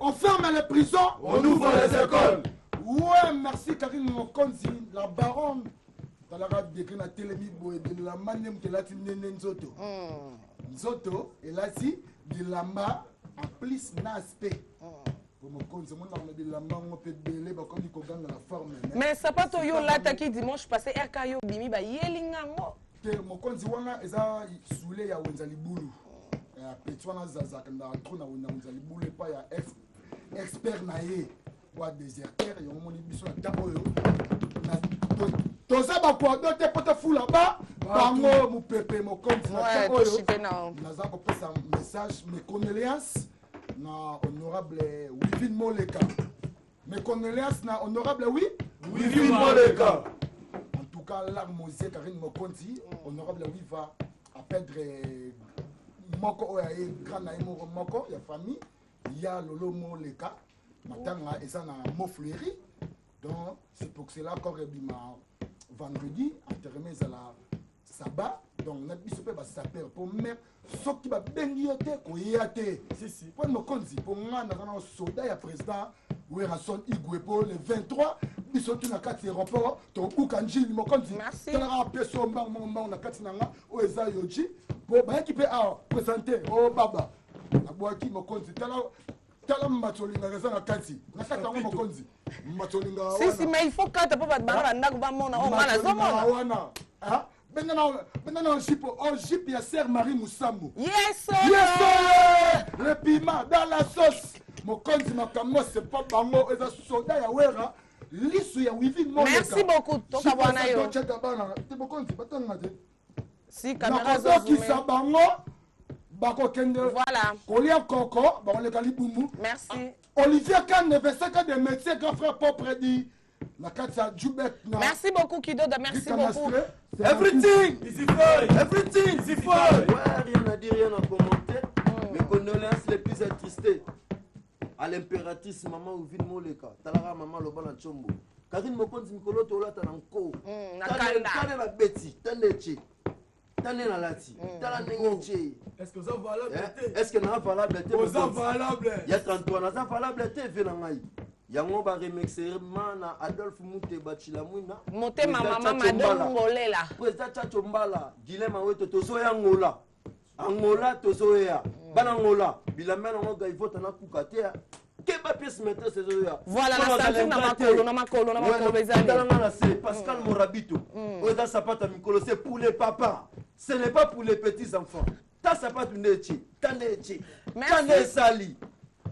On ferme les prisons, on ouvre les écoles. Ouais, merci Karine Mokonzi, la baronne. Dans la radio de la télévision, de la manière de la Nzoto. Nzoto, et là, si, de la ma, en plus, n'aspect. Pour Mokonzi, mon nom de la main, on peut belé, comme il faut la forme. Mais ça pas tout yo là, qui dimanche passé, RKO Bimi, ba yelingango. Mokonzi wana eza soule ya wenzali bulu ya petwana zazaka na trona wenzali bulu pa ya expert na ye wa déserteur yo moni biso na tabo yo na toza ba kwa dote poto fula ba bango mupepe Mokonzi na tabo yo naza ko pesa message mes condoléances na honorable Wivin Moleka mes condoléances na honorable Wivin Moleka. L'armosier Karine Mokonzi, honorable Wiva, à perdre Moko, grand naïmo Moko, il y a famille, il y a Lolo Moleka, Matanga et ça na Mofleuri. Donc c'est pour cela qu'on vendredi, enterré à la Saba, donc notre bisopé va s'appeler pour mère, ce qui va bénioter, koyate. Si. Pour Mokonzi, pour moi, nous avons un soldat, il y a président, Werrason Igwepo, le 23. Bisotu na kati aéroport to ukanjili Mokonzi tala rappeler so mbang na kati nanga o eza yoji bo ba ki pe a présenter o baba na boaki Mokonzi tala matolinga reza na kati ngo Mokonzi matolinga wana si mais il faut que tu peux pas bana ndako ba mona o mana zo mona wana benana jip ya sœur Marie Moussamou yes le piment dans la sauce Mokonzi makambo c'est pas bango eza soda ya wera. Merci beaucoup. Si caméra voilà. Merci. Olivier Kane ne fait que des métiers grand frère propre dit. Merci beaucoup Kidoda, merci beaucoup. Everything is everything is Ouais, rien à dire, rien à commenter. Mes condoléances les plus attristées à l'impératrice maman Ouvin Moleka, Talara maman Lobana Chombo. Karine Mokonzi mikolo tolata na nko. Nakanda. Na beti, taneche. Tane na lati. Tala nengeche. Est-ce que ça valable? Est-ce que na valable te? Ça valable. Ya 33 na valable te ve na ngai. Yango ba remixer mana Adolphe Muteba Chilamwina. Motema mama madame ngolela. Président Chacho Mbala, Guilema Weto tozoya ngola. Angola tozoya. Bana ngola, bilamena ngo gaivota na kukatea. Keba pièce maîtresse tozoya. Voilà la santé na makolo ezali. Talanga c'est Pascal Morabito. Oda sapata mikolo c'est pour les papas. Ce n'est pas pour les petits enfants. Ta sapata nechi, tanechi. Merci. Sali.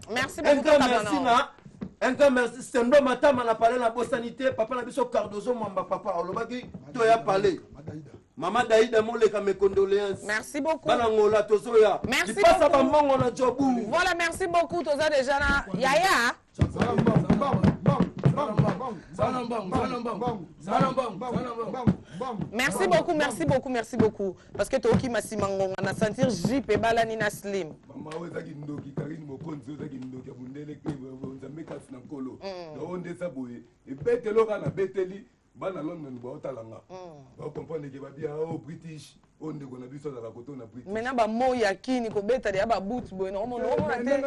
Merci beaucoup. Merci na. Un grand merci. C'est un matin, on a parlé de la sanité. Papa n'a pas Cardozo, mon papa. On l'a dit, tu as parlé. Maman Daïda, mon les mes condoléances. Merci beaucoup. Merci beaucoup. Voilà, merci beaucoup. Toza déjà na Yaya. Merci beaucoup. Parce que Toki Massimango, on a senti Jip et Balanina Slim. Maman, vous avez dit Karine Mokonzi, vous avez dit que vous avez dit que vous avez dit que vous avez dit que vous avez dit que vous avez dit bana London ba otalanga ba comprendre que ba bien au British on ne connaît pas ça la côté na British maintenant ba moya kini ko beta ya ba boot boy no mo na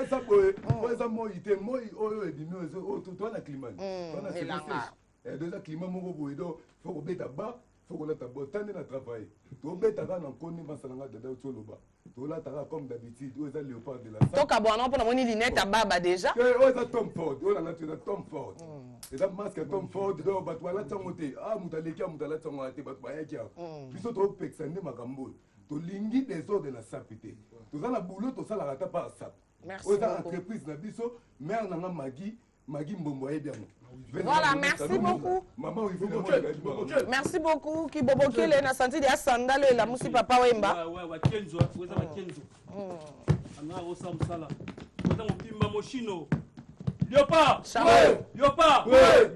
ça boy moi ça moi ité moi oyo et dino o to na climat on a c'est déjà climat mo boy do faut ko beta ba faut qu'on ait botane na travail to beta na nkoni masalanga dada tsoloba to la tara comme d'habitude o za léopard de la to ka bona pona moni linette baba déjà o za Tom Ford o la nature Tom Ford et ça masque Tom Ford do ba to la tsangote mutaleki mutala tsangote ba ba yakia biso to pexande makambo to lingi des ordres de la sapité to za na boulot to sala rata par sap o za entreprise na biso mère na Magi Mbombo bien. Voilà, merci beaucoup. Merci beaucoup. Qui boboki le na senti dia sandale la musi papa wemba. Ouais, Kenzo, vous avez Kenzo. Ana osam sala. Vous avez pimba mochino. Léopard. Léopard. Ouais,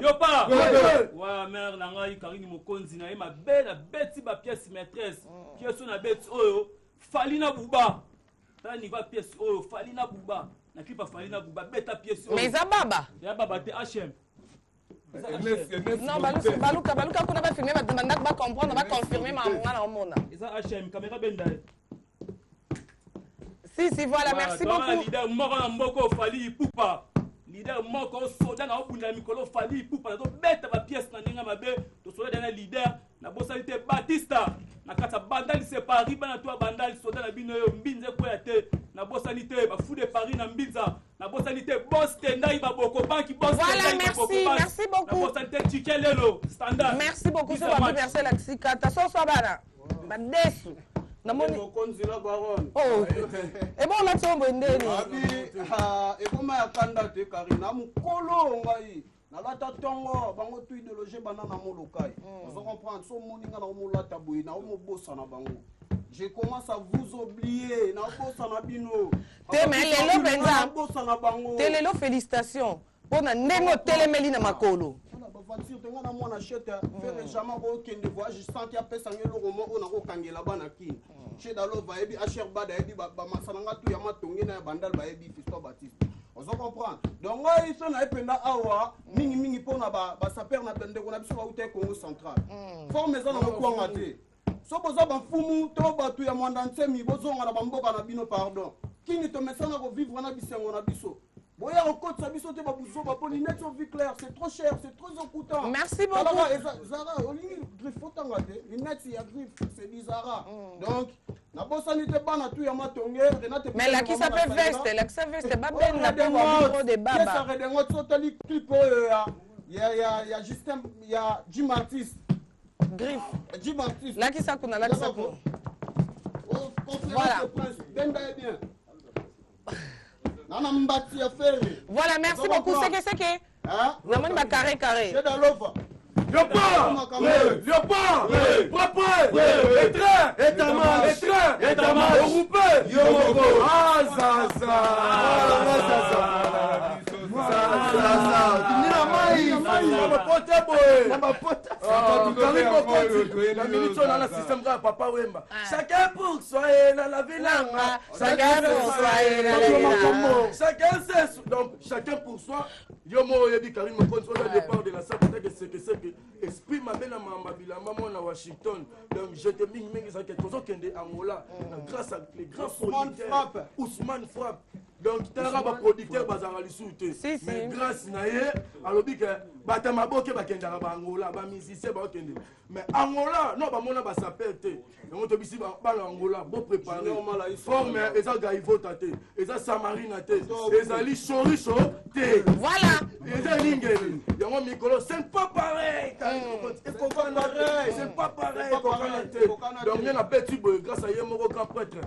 mère na ngai Karine Mokonzi na ma belle bête ba pièce maîtresse. Qui est sur la bête oyo Falina Bouba. Tani va pièce oyo Falina Bouba. Na clip Falina Bouba beta pièce oyo. Mais za baba. Ya baba te HM. Non, baluka kuna ba filmer ba comprendre, ba confirmer ma ngana omona. Eza HM caméra benda. Si voilà, merci beaucoup. Leader moko na mboko Fali Poupa. Leader moko soda na obunda mikolo Fali Poupa to beta ba pièce na ninga mabe to soda na leader na bosalité Batista. Na kata bandali c'est Paris bana to bandali soda na bino yo mbinze ko ya te na bosalité ba fou de Paris na mbinza na bosalité boss tendai ba boko banki boss. Voilà, merci beaucoup. Na bosalité Tikelelo standard. Merci beaucoup so ba merci la tsikata so bana. Ba desu. Namoni Mokonzi la baron. Oh. Et bon là tombe ndeni. Et comment ya kanda te Karina mukolo ngai. Nalata tongo bango tu idéologie banana molokai. Vous comprendre so moninga na molata boy na mo bossa na bango. Je commence à vous oublier na bossa na bino. Temelelo benza. Bossa na bango. Telelo félicitations. Pona ndengo telemeli na makolo. Voiture tenga na mwana chete faire jamais ko kende voyage sans qu'il y a personne le romo on a ko kangela bana kin. Chez dalo va ebi acher bada ebi ba masananga tu ya matongi na bandal ba ebi Fisto Baptiste. On se comprend. Donc moi ils sont na ependa awa mingi pona ba saper na bende ko na biso ba ute Congo central. Forme za na ko ngate. So boza ba fumu to ba tu ya mwanda nsemi bozonga na bamboka na bino pardon. Kini to mesana ko vivre na bisengo na biso. Boya au côté ça biso te ba buzo ba polinette sur vie claire, c'est trop cher, c'est trop coûteux. Merci beaucoup. Zara olingi griffe tangate, linette ya griffe, c'est bizarre. Donc na bosanité bana tu ya matonge renate. Mais là qui s'appelle veste, là qui s'appelle veste ba ben na micro de baba. Ça rede ngot sotali clip ya Justin ya Jim Artist. Griffe. Jim Artist. Là qui ça kuna, là qui ça kuna. Voilà. Benda bien. Voilà, merci beaucoup. C'est que namoni ba carré. Léopard, Papa, les trains, regroupés, Chacun pour soi et la vilanga. Chacun pour soi et la vilanga. Chacun sait. Donc, chacun pour soi. Yomo Yebi Karim Mokonzi, au départ de la salle, c'est que esprit m'a bien à Washington. Donc, je te mets Angola. Grâce à les grands producteurs. Ousmane Frappe. Donc, tu as un producteur mais grâce à eux, alors que Batamaboke Bakenda Angola, musicien Bakende. Mais Angola, non, Bamona Basapete. Et on te dit Angola, bon préparé. Forme, et ça Gaïvo Tate, et ça Samarina Tate, et ça Lichoricho Tate. Voilà. Et ça Lingeli. Et on Mikolo, c'est pas pareil. C'est pas pareil. Donc, il y a un petit peu, grâce à Yemoro grand prêtre.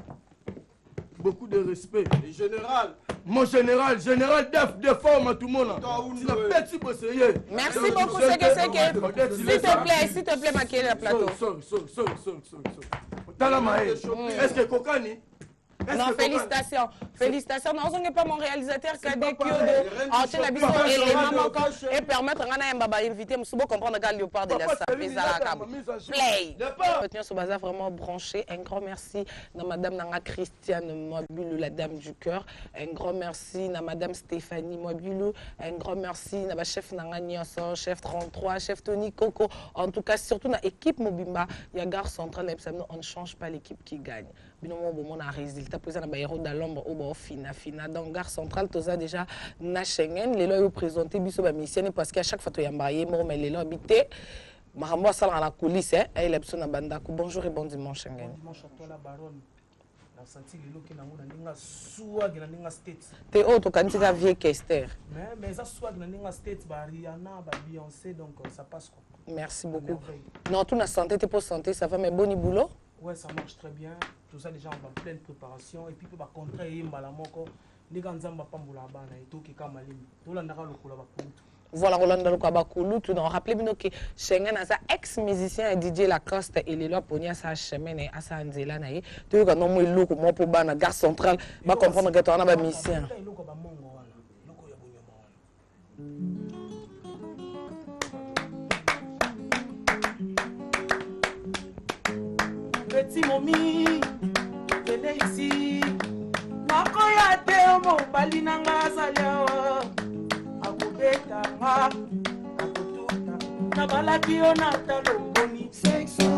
Beaucoup de respect. Et général. Mon général de forme à tout le monde. C'est la petite conseiller. Merci beaucoup, s'il te plaît, maquiller le plateau. Est-ce que Kokani? Non, félicitations. Félicitations. Non, ce n'est pas mon réalisateur Kadé Kyodo. Enchaîne la biso et les mamans et permettre à Mbaba inviter M. comprendre qu'à Léopard de la Play. Retenir ce bazar vraiment branché. Un grand merci à Madame Nanga Christiane Moibulu, la dame du cœur. Un grand merci à Madame Stéphanie Moibulu. Un grand merci à chef Nanga Nyonso, chef 33, chef Tony Coco. En tout cas, surtout à l'équipe Mobimba. Il y a Gare Centrale. On ne change pas l'équipe qui gagne. Binomo bon a résultat présent na bayero da l'ombre au fina donc Gare Centrale toza déjà na Schengen les lois présenter biso ba mission parce qu'à chaque fois to yambaye mo mais les lois habité mahambo sala la coulisse et l'epson na bandako. Bonjour et bon dimanche Schengen. Dimanche à toi la baronne. Na senti le loki na ngona ninga swag na ninga state. Te auto kantika vie Kester. Mais ça swag na ninga state ba Rihanna ba Beyoncé donc ça passe quoi. Merci beaucoup. Non, tout na santé t'es pour santé ça va mais bon boulot. Ouais, ça marche très bien. Tout ça déjà en pleine préparation et puis pour contrat et mbalamoko les gars nzamba pambula bana et tout qui kamalimi. Tout la ndaka lokula ba kutu. Voilà, Rolando Lokabakulu, tout dans rappelez bien que Schengen a sa ex-musicien et DJ Lacoste et les lois ponia sa chemin et à sa anzela naïe. Tu vois non moi loko moi pour bana Gare Centrale, va comprendre que tu en as ba mission. Petit momi, venez ici. Nakoya te mo bali nanga salio. Akubeta nga, akututa. Nabalaki ona talo boni sexo.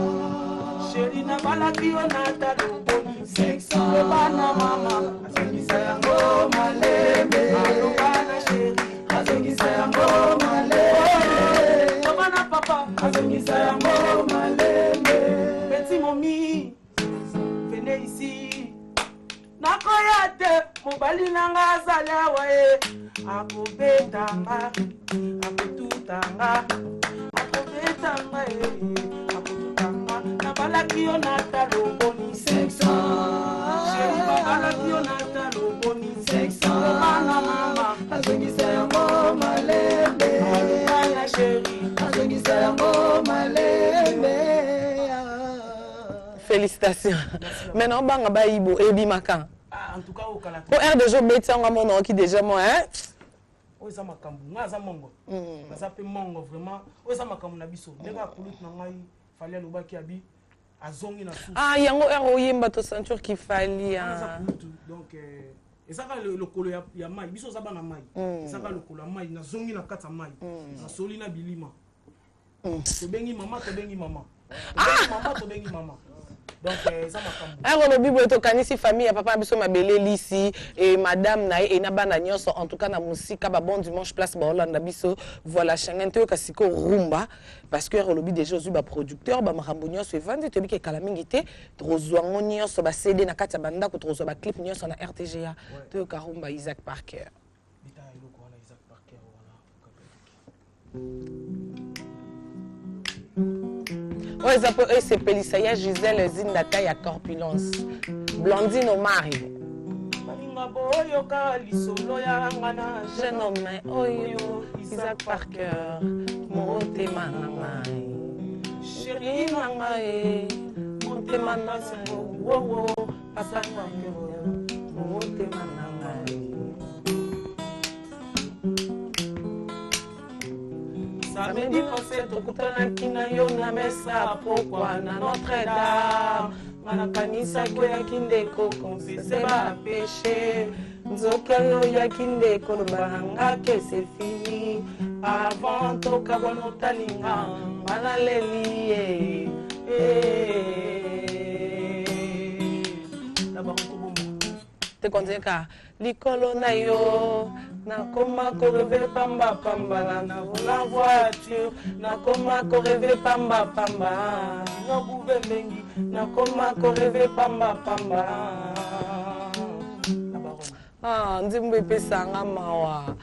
Chérie nabalaki ona talo boni sexo. Bana mama, azongisa yango malembe. Alobana chérie, azongisa yango malembe. Bana papa, azongisa yango malembe. Petit momi, venez ici. Nakoyate, mobali nanga zala wae. Akobetanga, akotutanga, akobetanga akotutanga. Nabalaki yo natalo boni sexo. Chérie babalaki yo natalo boni sexo. Bana mama, azongisa yango malembe. Alobana chérie, azongisa yango malembe. Félicitations. Maintenant, banga ba ibo ebi makan. En tout cas, au Canada. Pour air de jour bêtise on a mon nom qui déjà moi hein. Oui, ça m'a cambu. Nga za mongo. Ça fait mongo vraiment. Oui, ça m'a cambu na biso. Ndeka kulut na ngai fallait loba ki abi azongi na sou. Ah, yango ero yemba to ceinture qui fallait hein. Donc et ça le kolo ya mai. Biso za bana mai. Ça va le kolo ya mai na zongi na kata mai. Na soli na bilima. To bengi mama, to bengi mama. To bengi mama. Donc ça m'a cambu. Alors le bibo to kanisi famille papa biso mabele lisi et madame na et na bana nyonso en tout cas na musika ba bon dimanche place ba Hollanda biso voilà Schengen to kasiko rumba parce que le bi déjà ozu ba producteur ba makambo nyonso e vandi to bi ke kala mingi te trozwa nyonso ba CD na kati ya banda ko trozwa ba clip nyonso na RTGA to ka rumba Isaac Parker. Bita eloko wana Isaac Parker Oh, c'est Pélisaya Gisèle Zindata ya corpulence. Blondine Omari. Jeune homme, oyo, Isaac Parker, Motema Namai. Chérie Nangae, Motema Namai. Wow, Papa Parker, Motema Namai. samedi passé tokutanaki na yo na mesa pokwa na Notre-Dame nga nakanisaki oyaki ndeko konfese bapeshe nzoki oyo oyaki ndeko loba na nga ke c'est fini avant tokabwana otalinga nga naleli ye tekonzeka likolo na yo nakoma koreve pamba pamba na voiture nakoma koreve pamba pamba nobuve mengi nakoma koreve pamba pamba nzimbo epesanga mawa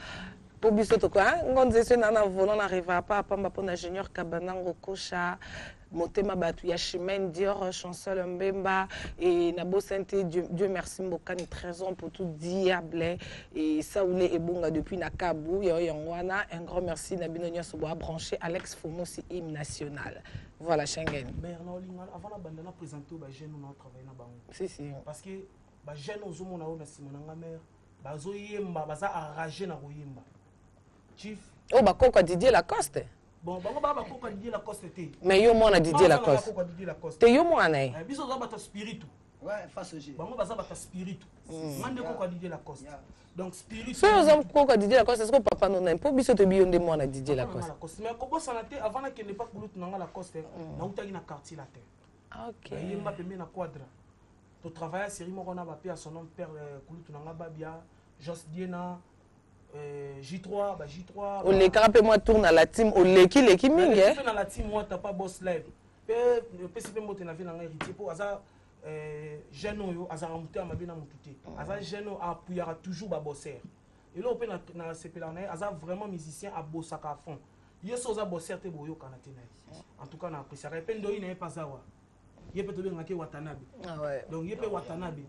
po biso toko ngonze so na volant n'arriva pas pamba pour ingénieur Kabanango Kocha motema batu ya Chimène Dior Chancel Mbemba et Nabo Sainte Dieu merci Mbokani trésor pour tout diable et Saoulé et Bunga depuis Nakabu Yangwana un grand merci Nabino Nyonso boa branché Alex Fomosi hymne national voilà Schengen Bernard Lingal avant la bande na présenter ba jeune on a travaillé na bango si parce que ba jeune ozomona o na simonanga mère bazo yemba baza arranger na koyemba chief oh ba koko Didier Lacoste bon bango ba koko Didier Lacoste te mais yo mona Didier Lacoste te yo mona biso za bata spiritu ouais face au jeu bango baza bata spiritu mande koko Didier Lacoste donc spiritu so yo za koko Didier Lacoste est-ce que papa non n'aime pas biso te biyonde mona Didier Lacoste mais ko bossa na te avant na kende pas kulutu na Lacoste na utaki na quartier la te OK yemba pembe na quadra to travailler série moko na ba pe à son nom père kulutu na babia Jos Diena J3 J3 on les carapé moi tourne à la team on leki mingi hein dans la team moi t'as pas boss live pe PCP moto na vie na héritier pour aza jeune oyo aza monter ma bien na mututé aza jeune appuyera toujours ba bosser et là on peut na sepela na aza vraiment musicien à bossaka à fond yeso za bosser te boyo kana te na en tout cas na apprécier rependo il n'est pas sawa yepe to benga ke Watanabe donc yepe Watanabe.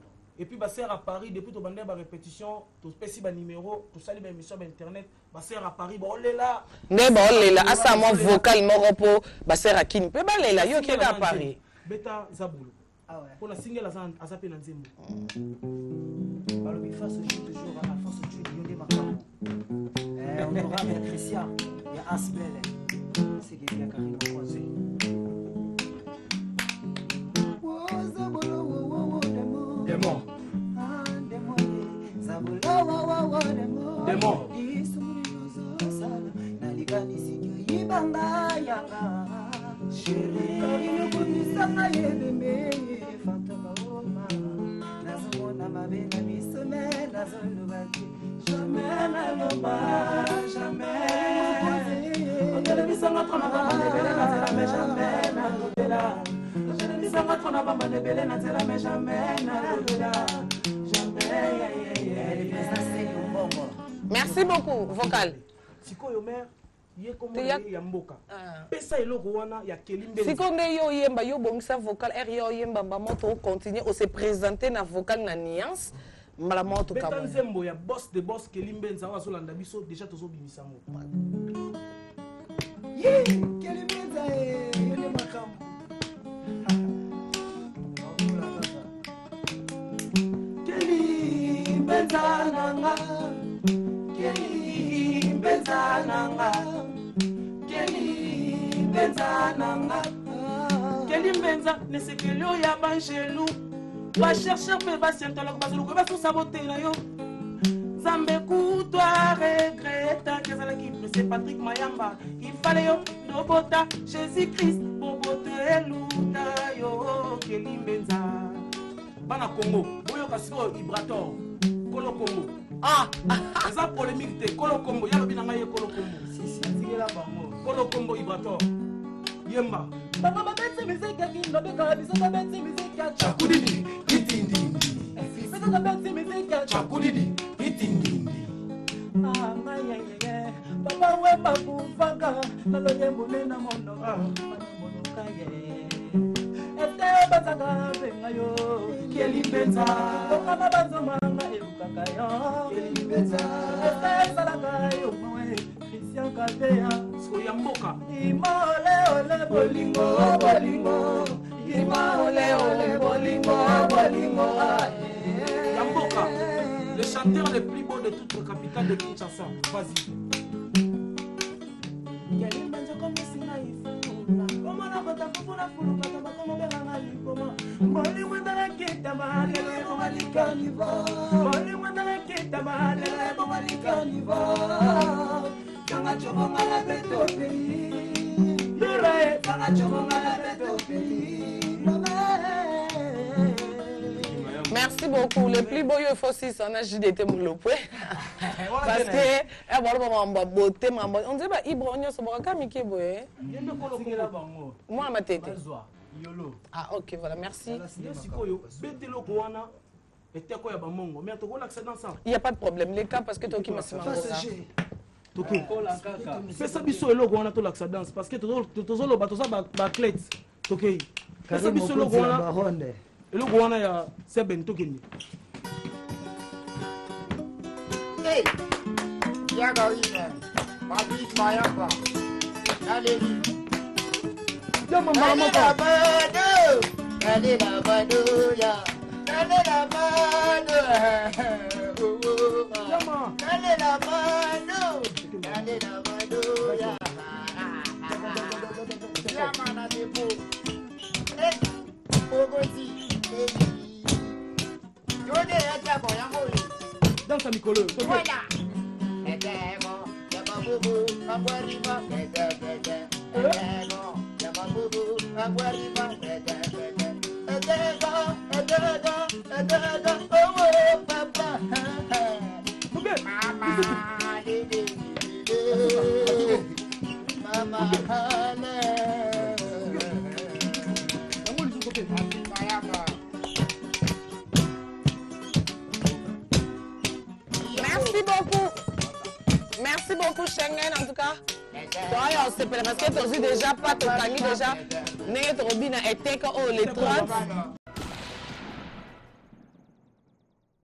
Et puis, bah, à Paris, depuis que tu as répétition, tu as un numéro, tu as une émission internet, bah, à Paris, bah, on est là. Ne, bah, on est là. Asa, mon vocal, mon repos, bah, c'est à qui? Bah, on est là, yo, qui est à Paris. Beta Zaboulou. Ah ouais. Pour la single, à Zapé Nanzembo. Bah, le face au jeu, toujours, à la force du jeu, il y a des macabres. On aura bien Christian, il y a Asbel. C'est qui vient Karim au croisé. Démon. Merci beaucoup, vocal. Siko yo mère, yé comme ya mboka. Pesa eloko wana ya kelimbe. Siko nde yo yemba yo bongisa vocal er yo yemba moto continuer au se présenter na vocal na nuance. Mbala moto kama. Beta nzembo ya boss de boss kelimbe nzawa so landa biso déjà tozo bimisa ngo. Yé, kelimbe nzae, yele makam. Benzananga, Kelly Benzananga, Kelly Benzananga, Kelly Benza, ne se que l'eau ya bangelou, va chercher pe va scientologue, va se le va sous saboter là yo. Zambe toi regrette que ça qui c'est Patrick Mayamba, il fallait yo robota Jésus-Christ pour boter luta yo Kelly Benza. Bana Congo, boyo kasiko Ibrator. Kolo Kombo. Ah, ça polémique te Kolo Kombo, ya lobi na ngai Kolo Kombo. Si, tigela bango. Kolo Kombo Ibrator. Yemba. Baba babetse musique ya kinga beka biso babetse musique ya chakudidi kitindi. Biso babetse musique ya chakudidi kitindi. Ah, maya. Baba wemba kufaka, nalo yembo nena mono. Ah, mono kaye. Ete bazaka bengayo Kelly Benza okama bazomanga elukaka yo Kelly Benza ete salaka yo mwe Christian Kateya so ya mboka ima ole bolingo ima ole bolingo ya mboka le chanteur le plus beau de toute la capitale de Kinshasa vas-y yalimba nzoko misinga ifula komona kotafufula fulukata bakomobelanga likoma molimwendala kitama lelo ebongalikaniva molimwendala kitama lelo ebongalikaniva kanga chobongala betopei lurae kanga chobongala betopei. Merci beaucoup. Le plus beau, il faut aussi s'en a JDT Moulopoué. Parce que, beauté, on dit, bah, Ibronio, c'est bon, comme il est beau. Moi, ma tête. Ah, ok, voilà, merci. Il n'y a pas de problème. Les cas, parce que toi qui m'as dit, fais ça biso eloko wana to l'axe danse parce que tozolo ba toza ba clés tokei fais ça biso eloko wana eloko wana ya seben tokeni hey yaga ina mabit mayamba allez Yama mama la bado allez la bado ya allez la bado Yama allez la bado allez la bado ya Yama na depo eh ogoti yode ya bo ya ngoli dans sa mikolo voilà edego ya babubu abwariba edego ya babubu abwariba edego oh papa mama dede mama hale Merci beaucoup. Merci beaucoup, Schengen, en tout cas. D'ailleurs, c'est parce que tu as déjà pas, tu as déjà. N'est-ce pas, Robina, et t'es que, oh, les 30.